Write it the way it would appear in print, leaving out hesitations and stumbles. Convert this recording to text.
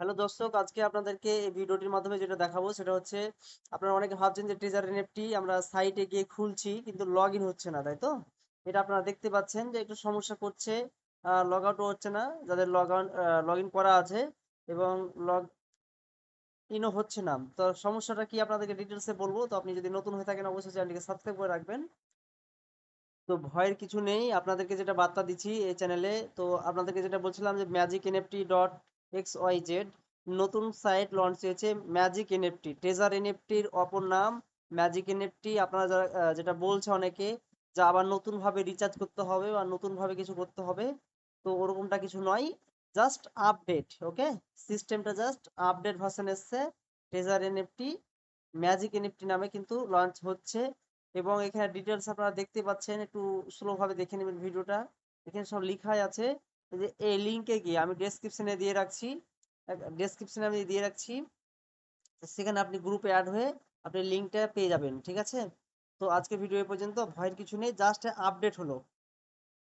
Hello দর্শক, আজকে আপনাদেরকে এই ভিডিওটির মাধ্যমে যেটা দেখাবো সেটা হচ্ছে, আপনারা অনেকে ভাবছেন যে ট্রেজার এনএফটি আমরা সাইটে গিয়ে খুলছি কিন্তু লগ ইন হচ্ছে না, তাই তো? এটা আপনারা দেখতে পাচ্ছেন যে একটু সমস্যা করছে, লগ আউটও হচ্ছে না যাদের লগ ইন করা আছে, এবং লগ ইনও হচ্ছে না। তো সমস্যাটা কি আপনাদেরকে ডিটেলসে বলবো। তো আপনি যদি নতুন হয়ে থাকেন অবশ্যই চ্যানেলটিকে সাবস্ক্রাইব করে রাখবেন। তো ভয়ের কিছু নেই, আপনাদেরকে যেটা বার্তা দিচ্ছি এই চ্যানেলে, তো আপনাদেরকে যেটা বলছিলাম যে magic NFT dot X Y Z নতুন সাইট লঞ্চ হয়েছে। ম্যাজিক এনএফটি ট্রেজার এনএফটির অপর নাম ম্যাজিক এনএফটি। আপনারা যেটা বলছে অনেকে যে আবার নতুন ভাবে রিচার্জ করতে হবে বা নতুন ভাবে কিছু করতে হবে, তো ওরকমটা কিছু নয়, জাস্ট আপডেট। ওকে, সিস্টেমটা জাস্ট আপডেট ভার্সন এসছে। ট্রেজার এনএফটি ম্যাজিক এনএফটি নামে কিন্তু লঞ্চ হচ্ছে, এবং এখানে ডিটেলস আপনারা দেখতে পাচ্ছেন। একটু স্লো ভাবে দেখে নেবেন ভিডিওটা, এখানে সব লেখাই আছে। এই যে এই লিঙ্কে গিয়ে আমি ডেসক্রিপশনে আমি দিয়ে রাখছি, সেখানে আপনি গ্রুপে অ্যাড হয়ে আপনি লিঙ্কটা পেয়ে যাবেন, ঠিক আছে? তো আজকে ভিডিও এ পর্যন্ত, ভয়ের কিছু নেই, জাস্ট আপডেট হলো।